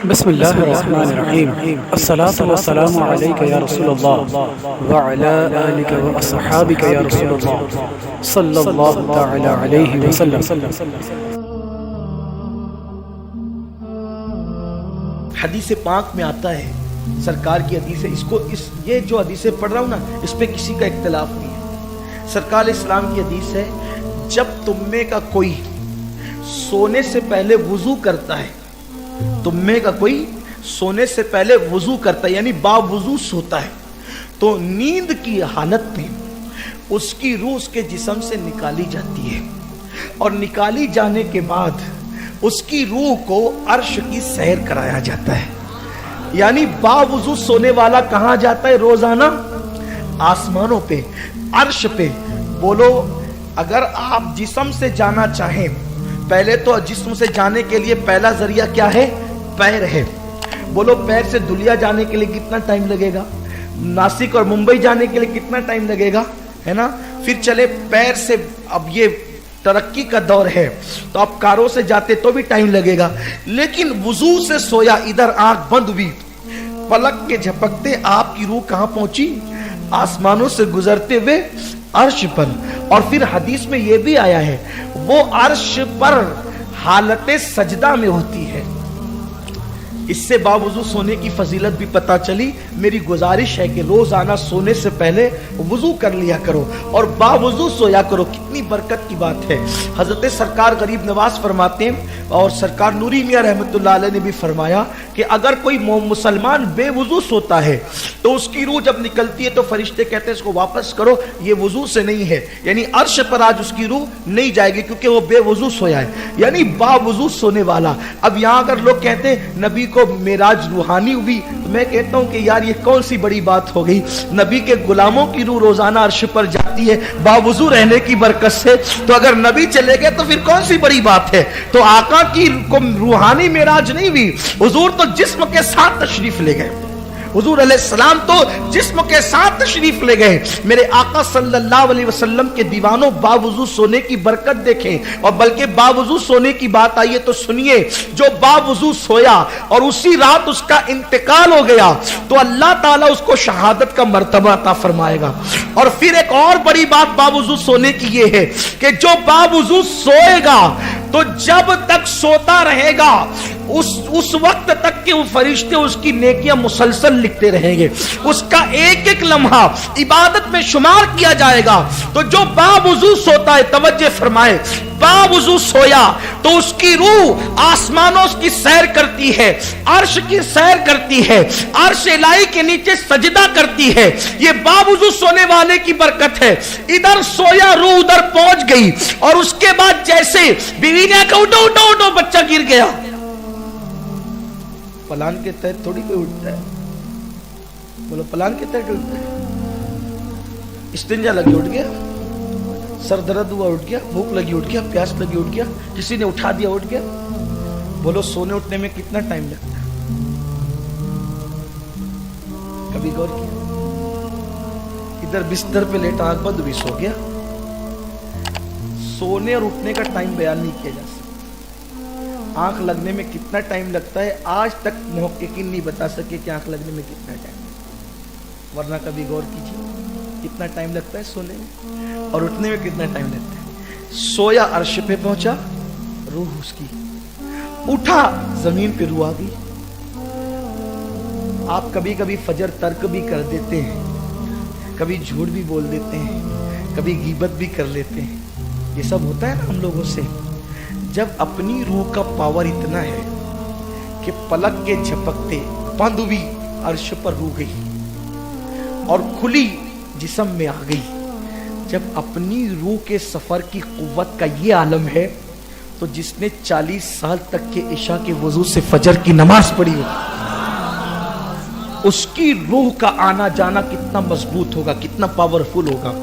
بسم اللہ الرحمن الرحیم الصلاۃ والسلام علیک یا رسول اللہ وعلی آلک واصحابک یا رسول اللہ صلی اللہ تعالی علیہ وسلم۔ حدیث پاک میں آتا ہے، سرکار کی حدیث ہے، یہ جو حدیثیں پڑھ رہا ہوں نا، اس پہ کسی کا اختلاف نہیں ہے۔ سرکار علیہ السلام کی حدیث ہے، جب تم میں کا کوئی سونے سے پہلے وضو کرتا ہے، یعنی باوضو سوتا ہے، تو نیند کی حالت میں اس کی روح اس کے جسم سے نکالی جاتی ہے، اور نکالی جانے کے بعد اس کی روح کو عرش کی سیر کرایا جاتا ہے۔ یعنی باوضو سونے والا کہاں جاتا ہے؟ روزانہ آسمانوں پہ، عرش پہ۔ بولو، اگر آپ جسم سے جانا چاہیں، پہلے تو جسم سے جانے کے لیے پہلا ذریعہ کیا ہے؟ پیر ہے۔ بولو، پیر سے دلیا جانے کے لیے کتنا ٹائم لگے گا؟ ناسک اور ممبئی جانے کے لیے کتنا ٹائم لگے گا؟ ہے نا؟ پھر چلے پیر سے، اب یہ ترقی کا دور ہے تو آپ کاروں سے جاتے تو بھی ٹائم لگے گا، لیکن وضو سے سویا، ادھر آنکھ بند ہوئی، پلک کے جھپکتے آپ کی روح کہاں پہنچی؟ آسمانوں سے گزرتے ہوئے عرش پر۔ اور پھر حدیث میں یہ بھی آیا ہے، وہ عرش پر حالت سجدہ میں ہوتی ہے۔ اس سے باوضو سونے کی فضیلت بھی پتہ چلی۔ میری گزارش ہے کہ روزانہ سونے سے پہلے وضو کر لیا کرو اور باوضو سویا کرو۔ کتنی برکت کی بات ہے۔ حضرت سرکار غریب نواز فرماتے ہیں، اور سرکار نوری میاں رحمت اللہ علیہ نے بھی فرمایا کہ اگر کوئی مسلمان بے وضو سوتا ہے تو اس کی روح جب نکلتی ہے تو فرشتے کہتے ہیں اس کو واپس کرو، یہ وضو سے نہیں ہے، یعنی عرش پر آج اس کی روح نہیں جائے گی کیونکہ وہ بے وضو سویا ہے، یعنی باوضو سونے والا۔ اب یہاں اگر لوگ کہتے ہیں نبی کو معراج روحانی ہوئی، تو میں کہتا ہوں کہ یار یہ کون سی بڑی بات ہو گئی؟ نبی کے غلاموں کی روح روزانہ عرش پر جاتی ہے باوضو رہنے کی برکت سے، تو اگر نبی چلے گئے تو پھر کون سی بڑی بات ہے؟ تو آقا کی کو روحانی معراج نہیں ہوئی، حضور تو جسم کے ساتھ تشریف لے گئے، حضور علیہ السلام تو جسم کے ساتھ تشریف لے گئے۔ میرے آقا صلی اللہ علیہ وسلم کے دیوانوں، باوضو سونے کی برکت دیکھیں، اور بلکہ باوضو سونے کی بات آئی ہے تو سنیے، جو باوضو سویا اور اسی رات اس کا انتقال ہو گیا تو اللہ تعالیٰ اس کو شہادت کا مرتبہ عطا فرمائے گا۔ اور پھر ایک اور بڑی بات باوضو سونے کی یہ ہے کہ جو باوضو سوئے گا تو جب تک سوتا رہے گا اس وقت تک کہ وہ فرشتے اس کی نیکیاں مسلسل لکھتے رہیں گے، اس کا ایک ایک لمحہ عبادت میں شمار کیا جائے گا۔ تو جو باوضو سوتا ہے، توجہ فرمائے، باوضو سویا تو اس کی روح آسمانوں کی سیر کرتی ہے، عرش کی سیر کرتی ہے، عرش الہی کے نیچے سجدہ کرتی ہے۔ یہ باوضو سونے والے کی برکت ہے۔ ادھر سویا، روح ادھر پہنچ گئی، اور اس کے بعد جیسے بیوی نے کہا اٹھو اٹھو اٹھو، بچہ گر گیا، پلان کے تحت تھوڑی کوئی اٹھتا ہے، بولو پلان کے تحت اٹھتا ہے؟ استنجا لگی اٹھ گیا، سر درد ہوا اٹھ گیا، بھوک لگی اٹھ گیا، پیاس لگی اٹھ گیا، کسی نے اٹھا دیا اٹھ گیا۔ بولو سونے اٹھنے میں کتنا ٹائم لگتا ہے؟ کبھی غور کیا؟ ادھر بستر پہ لیٹا، آنکھ بند ہوئی، سو گیا۔ سونے اور اٹھنے کا ٹائم بیان نہیں کیا جا سکتا۔ آنکھ لگنے میں کتنا ٹائم لگتا ہے آج تک محققین نہیں بتا سکے کہ آنکھ لگنے میں کتنا ٹائم لگتا ہے، ورنہ کبھی غور کیجیے کتنا ٹائم لگتا ہے سونے میں اور اٹھنے میں کتنا ٹائم لگتا ہے۔ سویا، عرش پہ پہنچا، روح اس کی، اٹھا، زمین پہ روح آ گئی۔ آپ کبھی کبھی فجر ترک بھی کر دیتے ہیں، کبھی جھوٹ بھی بول دیتے ہیں، کبھی غیبت بھی کر لیتے ہیں، یہ سب ہوتا ہے نا ہم لوگوں سے۔ جب اپنی روح کا پاور اتنا ہے کہ پلک کے جھپکتے بند ہوئی، عرش پر روح گئی اور کھلی جسم میں آ گئی۔ جب اپنی روح کے سفر کی قوت کا یہ عالم ہے تو جس نے 40 سال تک کے عشاء کے وضو سے فجر کی نماز پڑھی ہو، اس کی روح کا آنا جانا کتنا مضبوط ہوگا، کتنا پاورفل ہوگا۔